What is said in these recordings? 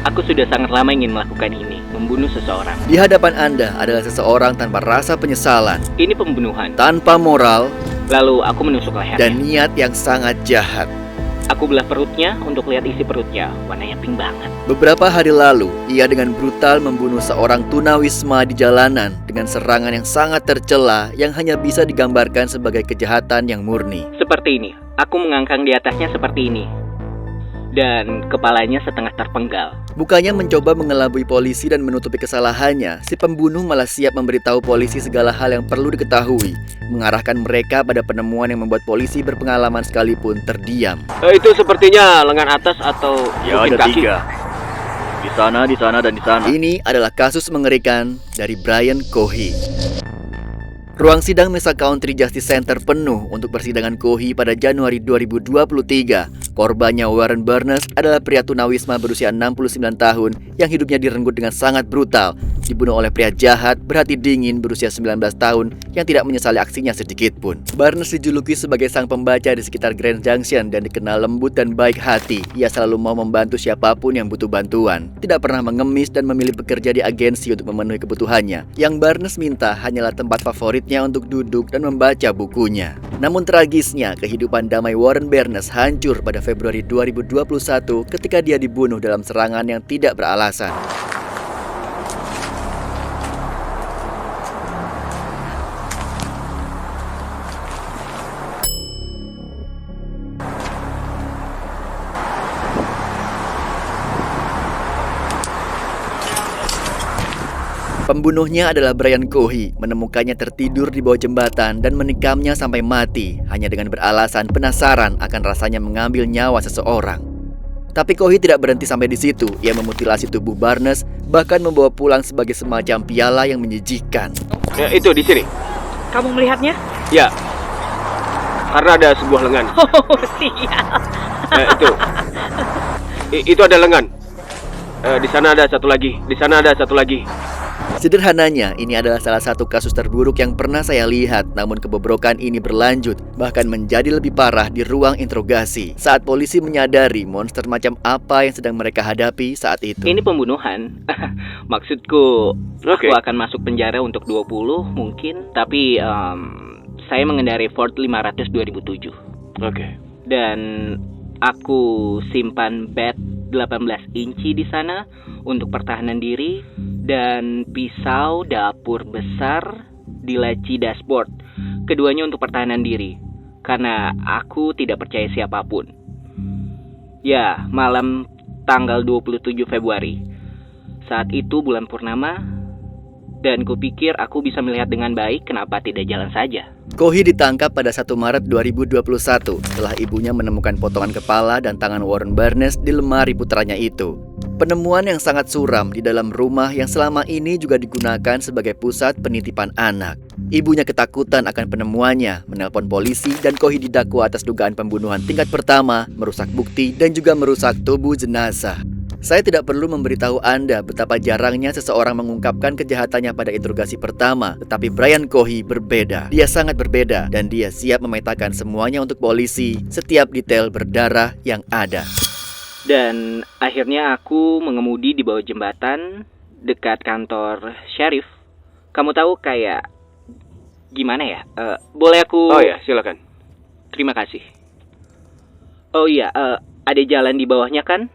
Aku sudah sangat lama ingin melakukan ini, membunuh seseorang. Di hadapan Anda adalah seseorang tanpa rasa penyesalan, Ini pembunuhan. tanpa moral, Lalu aku menusuk lehernya. dan niat yang sangat jahat. Aku belah perutnya untuk lihat isi perutnya. Warnanya pink banget. Beberapa hari lalu, ia dengan brutal membunuh seorang tunawisma di jalanan dengan serangan yang sangat tercela yang hanya bisa digambarkan sebagai kejahatan yang murni. Seperti ini. Aku mengangkang di atasnya seperti ini. Dan kepalanya setengah terpenggal. Bukannya mencoba mengelabui polisi dan menutupi kesalahannya, si pembunuh malah siap memberitahu polisi segala hal yang perlu diketahui, mengarahkan mereka pada penemuan yang membuat polisi berpengalaman sekalipun terdiam. Itu sepertinya lengan atas atau mungkin kaki. Di sana, dan di sana. Ini adalah kasus mengerikan dari Brian Cohy. Ruang sidang Mesa Country Justice Center penuh untuk persidangan Cohy pada Januari 2023. Korbannya Warren Barnes adalah pria tunawisma berusia 69 tahun yang hidupnya direnggut dengan sangat brutal. Dibunuh oleh pria jahat berhati dingin berusia 19 tahun yang tidak menyesali aksinya sedikit pun. Barnes dijuluki sebagai sang pembaca di sekitar Grand Junction dan dikenal lembut dan baik hati. Ia selalu mau membantu siapapun yang butuh bantuan. Tidak pernah mengemis dan memilih bekerja di agensi untuk memenuhi kebutuhannya. Yang Barnes minta hanyalah tempat favoritnya untuk duduk dan membaca bukunya. Namun tragisnya, kehidupan damai Warren Barnes hancur pada Februari 2021 ketika dia dibunuh dalam serangan yang tidak beralasan. Pembunuhnya adalah Brian Cohy, menemukannya tertidur di bawah jembatan dan menikamnya sampai mati hanya dengan beralasan penasaran akan rasanya mengambil nyawa seseorang. Tapi Cohy tidak berhenti sampai di situ. Ia memutilasi tubuh Barnes, bahkan membawa pulang sebagai semacam piala yang menjijikan. Ya, itu di sini. Kamu melihatnya? Ya. Karena ada sebuah lengan. Oh, sial. Itu. Itu ada lengan. Di sana ada satu lagi. Di sana ada satu lagi. Sederhananya, ini adalah salah satu kasus terburuk yang pernah saya lihat. Namun kebobrokan ini berlanjut, bahkan menjadi lebih parah di ruang interogasi saat polisi menyadari monster macam apa yang sedang mereka hadapi saat itu. Ini pembunuhan. Maksudku, Oke. aku akan masuk penjara untuk 20 mungkin. Tapi saya mengendarai Ford 500 2007. Oke. Dan aku simpan bat 18 inci di sana untuk pertahanan diri. Dan pisau dapur besar di laci dashboard. Keduanya untuk pertahanan diri. Karena aku tidak percaya siapapun. Ya, malam tanggal 27 Februari. Saat itu bulan purnama. Dan kupikir aku bisa melihat dengan baik, kenapa tidak jalan saja. Cohy ditangkap pada 1 Maret 2021 setelah ibunya menemukan potongan kepala dan tangan Warren Barnes di lemari putranya itu. Penemuan yang sangat suram di dalam rumah yang selama ini juga digunakan sebagai pusat penitipan anak. Ibunya ketakutan akan penemuannya, menelpon polisi dan Cohy didakwa atas dugaan pembunuhan tingkat pertama, merusak bukti dan juga merusak tubuh jenazah. Saya tidak perlu memberitahu Anda betapa jarangnya seseorang mengungkapkan kejahatannya pada interogasi pertama. Tetapi Brian Cohy berbeda. Dia sangat berbeda dan dia siap memetakan semuanya untuk polisi, setiap detail berdarah yang ada. Dan akhirnya aku mengemudi di bawah jembatan dekat kantor sheriff. Kamu tahu kayak gimana ya? Boleh aku... Oh ya, silakan. Terima kasih. Oh iya, ada jalan di bawahnya kan?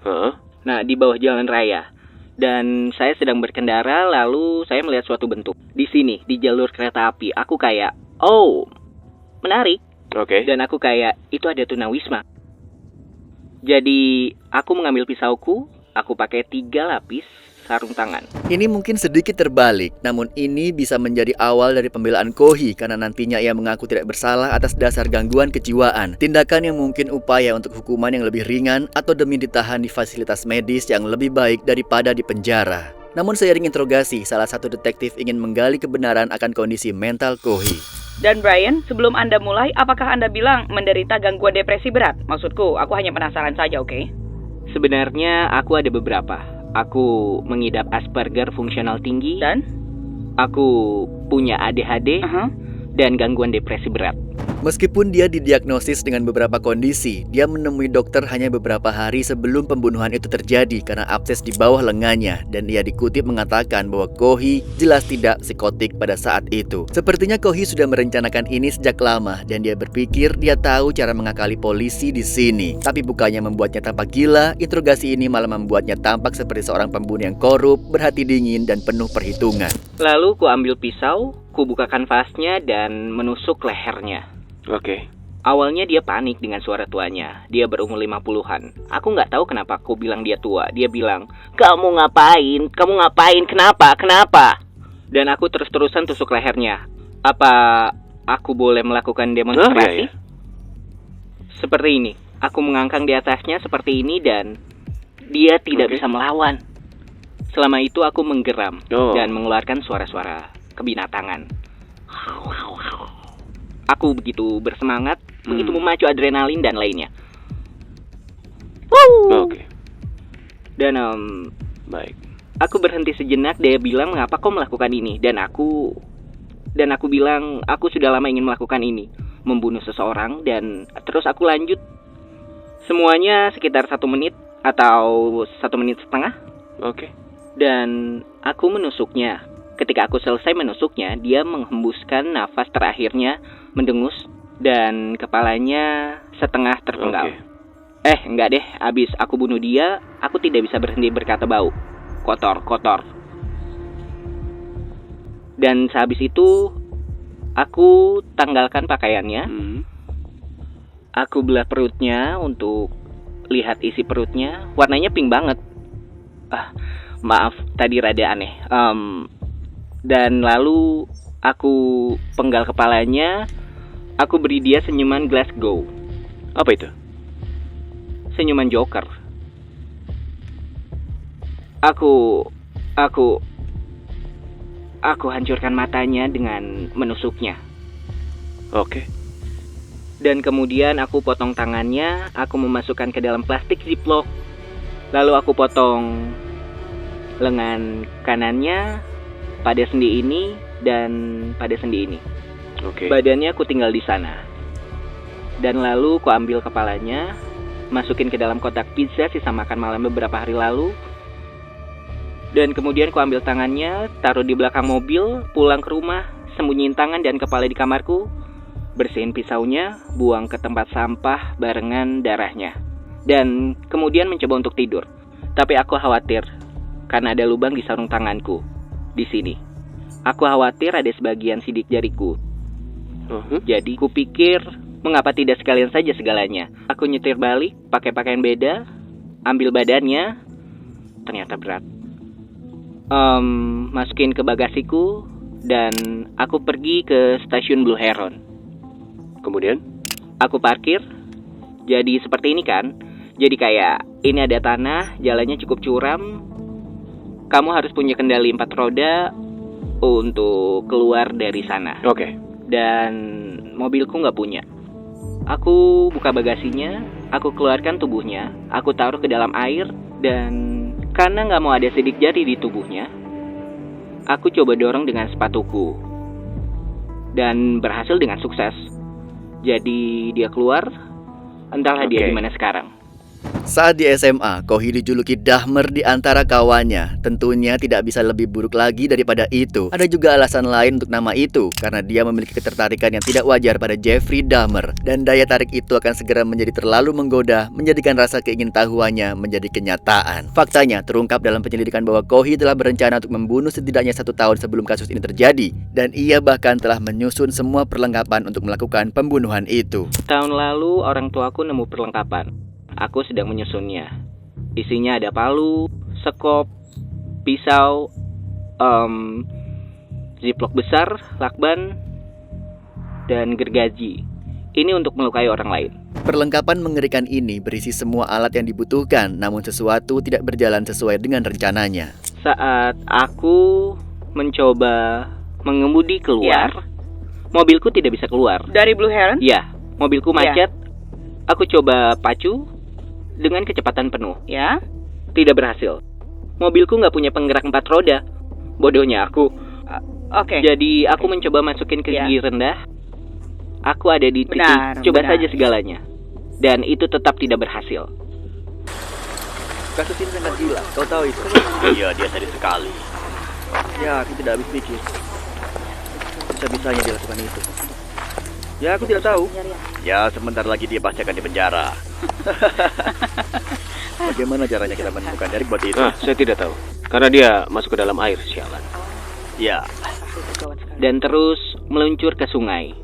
Hah? Nah, di bawah jalan raya. Dan saya sedang berkendara, lalu saya melihat suatu bentuk. Di sini, di jalur kereta api. Aku kayak, oh, menarik. Oke. Dan aku kayak, itu ada tunawisma. Jadi, aku mengambil pisauku, aku pakai 3 lapis sarung tangan. Ini mungkin sedikit terbalik, namun ini bisa menjadi awal dari pembelaan Cohy karena nantinya ia mengaku tidak bersalah atas dasar gangguan kejiwaan. Tindakan yang mungkin upaya untuk hukuman yang lebih ringan atau demi ditahan di fasilitas medis yang lebih baik daripada di penjara. Namun seiring interogasi, salah satu detektif ingin menggali kebenaran akan kondisi mental Cohy. Dan Brian, sebelum Anda mulai, apakah Anda bilang menderita gangguan depresi berat? Maksudku, aku hanya penasaran saja, oke? Sebenarnya aku ada beberapa. Aku mengidap Asperger fungsional tinggi. Dan? Aku punya ADHD dan gangguan depresi berat. Meskipun dia didiagnosis dengan beberapa kondisi, dia menemui dokter hanya beberapa hari sebelum pembunuhan itu terjadi karena abses di bawah lengannya, dan ia dikutip mengatakan bahwa Kohi jelas tidak psikotik pada saat itu. Sepertinya Kohi sudah merencanakan ini sejak lama dan dia berpikir dia tahu cara mengakali polisi di sini. Tapi bukannya membuatnya tampak gila, interogasi ini malah membuatnya tampak seperti seorang pembunuh yang korup, berhati dingin dan penuh perhitungan. Lalu ku ambil pisau, ku buka kanvasnya dan menusuk lehernya. Oke. Awalnya dia panik dengan suara tuanya. Dia berumur 50-an. Aku nggak tahu kenapa aku bilang dia tua. Dia bilang, "Kamu ngapain? Kamu ngapain? Kenapa? Kenapa?" Dan aku terus-terusan tusuk lehernya. Apa aku boleh melakukan demonstrasi? Iya. Seperti ini. Aku mengangkang di atasnya seperti ini dan dia tidak bisa melawan. Selama itu aku menggeram dan mengeluarkan suara-suara kebinatangan. Aku begitu bersemangat, begitu memacu adrenalin dan lainnya. Oke. Dan Baik. aku berhenti sejenak. Dia bilang, "Mengapa kau melakukan ini?" Dan aku bilang, "Aku sudah lama ingin melakukan ini, membunuh seseorang." Dan terus aku lanjut. Semuanya sekitar 1 menit atau 1 menit setengah. Oke. Dan aku menusuknya. Ketika aku selesai menusuknya, dia menghembuskan nafas terakhirnya, mendengus, dan kepalanya setengah terpenggal. Enggak deh, abis aku bunuh dia, aku tidak bisa berhenti berkata bau. Kotor. Dan sehabis itu, aku tanggalkan pakaiannya. Aku belah perutnya untuk lihat isi perutnya. Warnanya pink banget. Maaf, tadi rada aneh. Dan lalu aku penggal kepalanya. Aku beri dia senyuman Glasgow. Apa itu? Senyuman Joker. Aku hancurkan matanya dengan menusuknya. Oke. Dan kemudian aku potong tangannya. Aku memasukkan ke dalam plastik ziplock. Lalu aku potong lengan kanannya, pada sendi ini, dan pada sendi ini. Oke. Badannya aku tinggal di sana. Dan lalu aku ambil kepalanya, masukin ke dalam kotak pizza sisa makan malam beberapa hari lalu. Dan kemudian aku ambil tangannya, taruh di belakang mobil, pulang ke rumah, sembunyiin tangan dan kepala di kamarku, bersihin pisaunya, buang ke tempat sampah barengan darahnya. Dan kemudian mencoba untuk tidur. Tapi aku khawatir karena ada lubang di sarung tanganku. Di sini. Aku khawatir ada sebagian sidik jariku. Jadi kupikir, mengapa tidak sekalian saja segalanya? Aku nyetir balik, pakai pakaian beda, ambil badannya. Ternyata berat. Masukin ke bagasiku, dan aku pergi ke stasiun Blue Heron. Kemudian? Aku parkir. Jadi seperti ini kan. Jadi kayak, ini ada tanah, jalannya cukup curam. Kamu harus punya kendali 4 roda untuk keluar dari sana. Oke. Dan mobilku nggak punya. Aku buka bagasinya, aku keluarkan tubuhnya, aku taruh ke dalam air, dan karena nggak mau ada sidik jari di tubuhnya, aku coba dorong dengan sepatuku. Dan berhasil dengan sukses. Jadi dia keluar, entahlah dia di mana sekarang. Saat di SMA, Kohi dijuluki Dahmer di antara kawannya. Tentunya tidak bisa lebih buruk lagi daripada itu. Ada juga alasan lain untuk nama itu, karena dia memiliki ketertarikan yang tidak wajar pada Jeffrey Dahmer. Dan daya tarik itu akan segera menjadi terlalu menggoda, menjadikan rasa keingintahuannya menjadi kenyataan. Faktanya, terungkap dalam penyelidikan bahwa Kohi telah berencana untuk membunuh setidaknya 1 tahun sebelum kasus ini terjadi. Dan ia bahkan telah menyusun semua perlengkapan untuk melakukan pembunuhan itu. Tahun lalu, orang tuaku nemu perlengkapan. Aku sedang menyusunnya. Isinya ada palu, sekop, pisau, ziplock besar, lakban, dan gergaji. Ini untuk melukai orang lain. Perlengkapan mengerikan ini berisi semua alat yang dibutuhkan, namun sesuatu tidak berjalan sesuai dengan rencananya. Saat aku mencoba mengemudi keluar, mobilku tidak bisa keluar. Dari Blue Heron? Ya, mobilku macet. Aku coba pacu dengan kecepatan penuh. Ya. Tidak berhasil. Mobilku nggak punya penggerak 4 roda. Bodohnya aku. Oke. Jadi aku mencoba masukin ke gigi rendah. Aku ada di titik coba saja segalanya. Dan itu tetap tidak berhasil. Kasus ini sangat gila, kau tahu itu? Iya, dia sadis sekali. Ya, aku tidak habis pikir. Bisa-bisanya dia lakukan itu. Ya, aku tidak tahu. Ya, sebentar lagi dia pasti akan dipenjara. Bagaimana caranya kita menemukan Derek buat itu? Saya tidak tahu. Karena dia masuk ke dalam air, sialan. Ya, Dan terus meluncur ke sungai.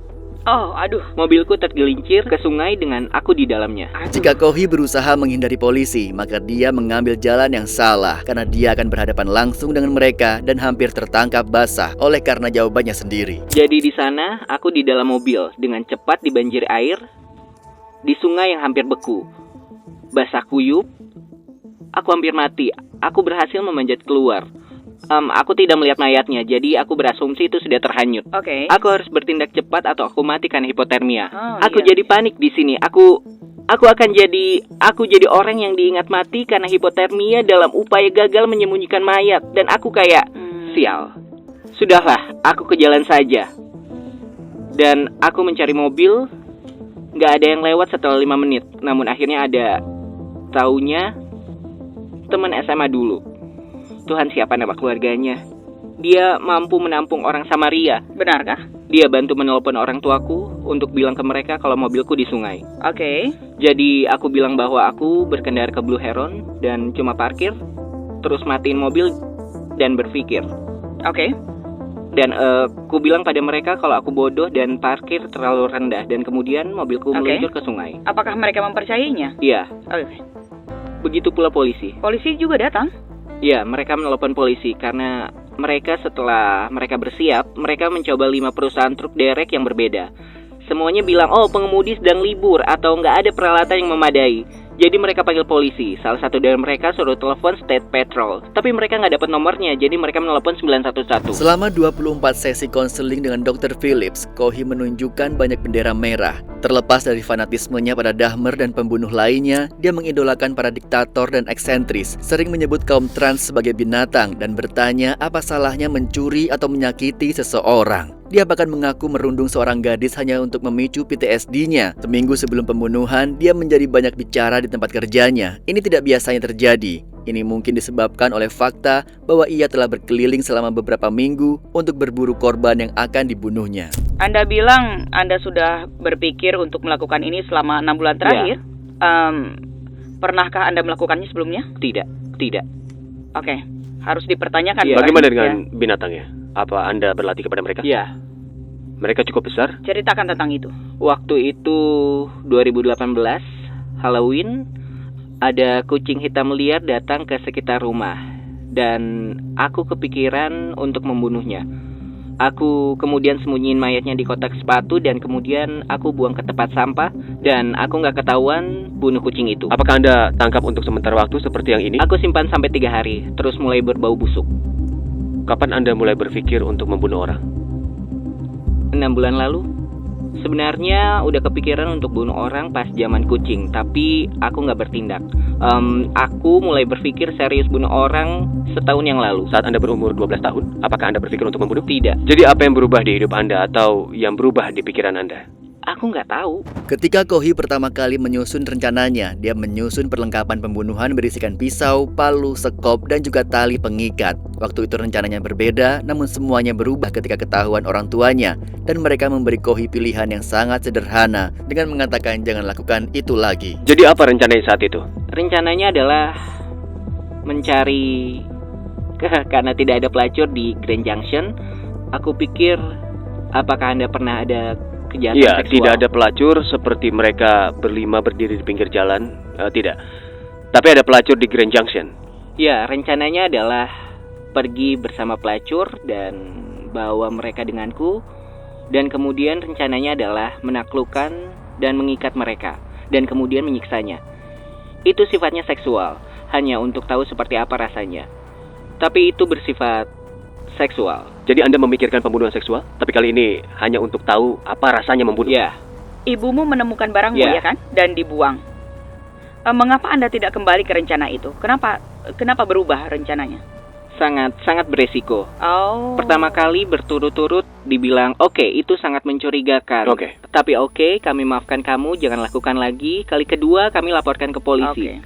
Oh, aduh. Mobilku tergelincir ke sungai dengan aku di dalamnya. Jika Kohi berusaha menghindari polisi, maka dia mengambil jalan yang salah karena dia akan berhadapan langsung dengan mereka dan hampir tertangkap basah oleh karena jawabannya sendiri. Jadi di sana aku di dalam mobil dengan cepat dibanjiri air di sungai yang hampir beku. Basah kuyup. Aku hampir mati. Aku berhasil memanjat keluar. Aku tidak melihat mayatnya, jadi aku berasumsi itu sudah terhanyut. Oke. Aku harus bertindak cepat atau aku mati karena hipotermia. Aku iya. jadi panik di sini. Aku jadi orang yang diingat mati karena hipotermia dalam upaya gagal menyembunyikan mayat. Dan aku kayak sial. Sudahlah, aku ke jalan saja. Dan aku mencari mobil. Gak ada yang lewat setelah 5 menit. Namun akhirnya ada. Taunya teman SMA dulu. Tuhan, siapa nama keluarganya? Dia mampu menampung orang Samaria. Benarkah? Dia bantu menelpon orang tuaku untuk bilang ke mereka kalau mobilku di sungai. Oke. Jadi aku bilang bahwa aku berkendara ke Blue Heron dan cuma parkir, terus matiin mobil dan berpikir. Oke. Dan aku bilang pada mereka kalau aku bodoh dan parkir terlalu rendah, dan kemudian mobilku meluncur ke sungai. Apakah mereka mempercayainya? Iya. Oke. Begitu pula polisi. Polisi juga datang? Ya, mereka menelpon polisi karena mereka setelah mereka bersiap, mereka mencoba 5 perusahaan truk derek yang berbeda. Semuanya bilang, oh pengemudi sedang libur atau nggak ada peralatan yang memadai. Jadi mereka panggil polisi. Salah satu dari mereka suruh telepon State Patrol. Tapi mereka nggak dapat nomornya, jadi mereka menelepon 911. Selama 24 sesi konseling dengan Dr. Phillips, Kohi menunjukkan banyak bendera merah. Terlepas dari fanatismenya pada Dahmer dan pembunuh lainnya, dia mengidolakan para diktator dan eksentris, sering menyebut kaum trans sebagai binatang dan bertanya apa salahnya mencuri atau menyakiti seseorang. Dia bahkan mengaku merundung seorang gadis hanya untuk memicu PTSD-nya. Seminggu sebelum pembunuhan, dia menjadi banyak bicara di tempat kerjanya. Ini tidak biasanya terjadi. Ini mungkin disebabkan oleh fakta bahwa ia telah berkeliling selama beberapa minggu untuk berburu korban yang akan dibunuhnya. Anda bilang Anda sudah berpikir untuk melakukan ini selama 6 bulan terakhir? Pernahkah Anda melakukannya sebelumnya? Tidak. Oke. Harus dipertanyakan. Ya. Bagaimana dengan binatangnya? Apa Anda berlatih kepada mereka? Ya. Mereka cukup besar? Ceritakan tentang itu. Waktu itu 2018 Halloween, ada kucing hitam liar datang ke sekitar rumah dan aku kepikiran untuk membunuhnya. Aku kemudian sembunyiin mayatnya di kotak sepatu dan kemudian aku buang ke tempat sampah dan aku nggak ketahuan bunuh kucing itu. Apakah Anda tangkap untuk sementara waktu seperti yang ini? Aku simpan sampai 3 hari, terus mulai berbau busuk. Kapan Anda mulai berpikir untuk membunuh orang? 6 bulan lalu. Sebenarnya udah kepikiran untuk bunuh orang pas zaman kucing, tapi aku nggak bertindak. Aku mulai berpikir serius bunuh orang setahun yang lalu. Saat Anda berumur 12 tahun, apakah Anda berpikir untuk membunuh? Tidak. Jadi apa yang berubah di hidup Anda atau yang berubah di pikiran Anda? Aku nggak tahu. Ketika Kohi pertama kali menyusun rencananya, dia menyusun perlengkapan pembunuhan berisikan pisau, palu, sekop, dan juga tali pengikat. Waktu itu rencananya berbeda, namun semuanya berubah ketika ketahuan orang tuanya, dan mereka memberi Kohi pilihan yang sangat sederhana dengan mengatakan jangan lakukan itu lagi. Jadi apa rencananya saat itu? Rencananya adalah mencari karena tidak ada pelacur di Grand Junction. Aku pikir apakah Anda pernah ada kejahatan Iya, seksual? tidak ada pelacur seperti mereka berlima berdiri di pinggir jalan. Tidak. Tapi ada pelacur di Grand Junction. Ya, rencananya adalah pergi bersama pelacur dan bawa mereka denganku. Dan kemudian rencananya adalah menaklukkan dan mengikat mereka. Dan kemudian menyiksanya. Itu sifatnya seksual, hanya untuk tahu seperti apa rasanya. Tapi itu bersifat seksual. Jadi Anda memikirkan pembunuhan seksual, tapi kali ini hanya untuk tahu apa rasanya membunuh. Ya. Ibumu menemukan barangmu, Ya. ya kan? Dan dibuang. Mengapa Anda tidak kembali ke rencana itu? Kenapa berubah rencananya? sangat beresiko. Oh. Pertama kali berturut-turut dibilang, oke, itu sangat mencurigakan. Oke. Tapi oke, kami maafkan kamu, jangan lakukan lagi. Kali kedua, kami laporkan ke polisi.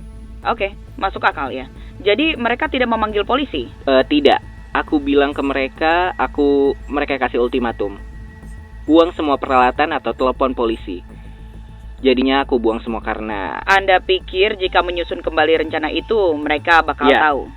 Oke, masuk akal ya. Jadi mereka tidak memanggil polisi? Tidak. Aku bilang ke mereka, mereka kasih ultimatum. Buang semua peralatan atau telepon polisi. Jadinya aku buang semua karena... Anda pikir jika menyusun kembali rencana itu, mereka bakal Ya. tahu?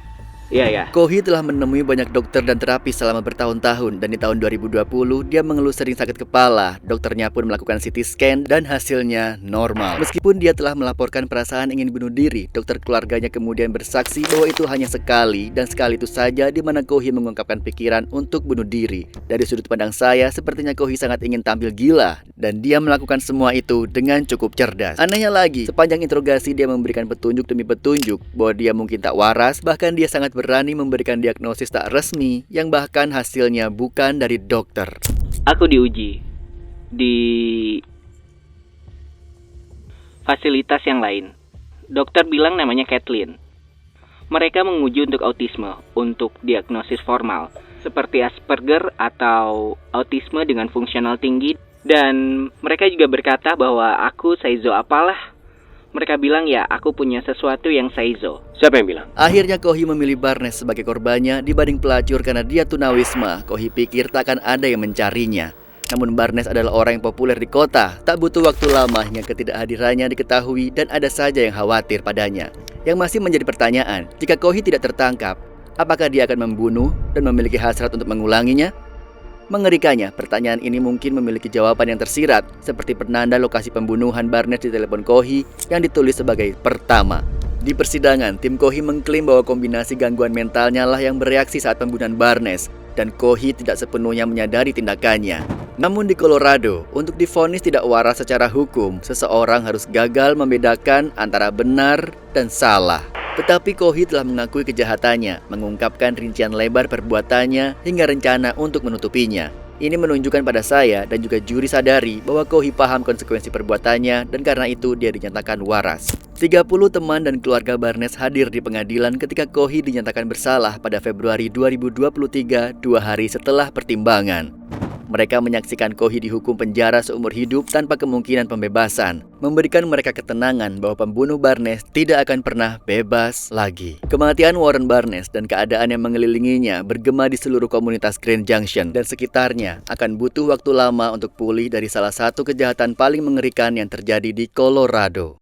Iya. Kohi telah menemui banyak dokter dan terapis selama bertahun-tahun dan di tahun 2020 dia mengeluh sering sakit kepala. Dokternya pun melakukan CT scan dan hasilnya normal. Meskipun dia telah melaporkan perasaan ingin bunuh diri, dokter keluarganya kemudian bersaksi bahwa itu hanya sekali dan sekali itu saja di mana Kohi mengungkapkan pikiran untuk bunuh diri. Dari sudut pandang saya, sepertinya Kohi sangat ingin tampil gila dan dia melakukan semua itu dengan cukup cerdas. Anehnya lagi, sepanjang interogasi dia memberikan petunjuk demi petunjuk bahwa dia mungkin tak waras, bahkan dia sangat berani memberikan diagnosis tak resmi yang bahkan hasilnya bukan dari dokter. Aku diuji di fasilitas yang lain. Dokter bilang namanya Kathleen. Mereka menguji untuk autisme, untuk diagnosis formal, seperti Asperger atau autisme dengan fungsional tinggi. Dan mereka juga berkata bahwa aku schizo apalah. Mereka bilang ya, aku punya sesuatu yang schizo. Siapa yang bilang? Akhirnya Kohi memilih Barnes sebagai korbannya dibanding pelacur karena dia tunawisma. Kohi pikir tak akan ada yang mencarinya. Namun Barnes adalah orang yang populer di kota. Tak butuh waktu lama hingga ketidakhadirannya diketahui dan ada saja yang khawatir padanya. Yang masih menjadi pertanyaan, jika Kohi tidak tertangkap, apakah dia akan membunuh dan memiliki hasrat untuk mengulanginya? Mengerikannya, pertanyaan ini mungkin memiliki jawaban yang tersirat, seperti penanda lokasi pembunuhan Barnes di telepon Kohi yang ditulis sebagai pertama. Di persidangan, tim Kohi mengklaim bahwa kombinasi gangguan mentalnya lah yang bereaksi saat pembunuhan Barnes, dan Kohi tidak sepenuhnya menyadari tindakannya. Namun di Colorado, untuk divonis tidak waras secara hukum, seseorang harus gagal membedakan antara benar dan salah. Tetapi Kohi telah mengakui kejahatannya, mengungkapkan rincian lebar perbuatannya hingga rencana untuk menutupinya. Ini menunjukkan pada saya dan juga juri sadari bahwa Kohi paham konsekuensi perbuatannya dan karena itu dia dinyatakan waras. 30 teman dan keluarga Barnes hadir di pengadilan ketika Kohi dinyatakan bersalah pada Februari 2023, 2 hari setelah pertimbangan. Mereka menyaksikan Kohi dihukum penjara seumur hidup tanpa kemungkinan pembebasan, memberikan mereka ketenangan bahwa pembunuh Barnes tidak akan pernah bebas lagi. Kematian Warren Barnes dan keadaan yang mengelilinginya bergema di seluruh komunitas Grand Junction dan sekitarnya akan butuh waktu lama untuk pulih dari salah satu kejahatan paling mengerikan yang terjadi di Colorado.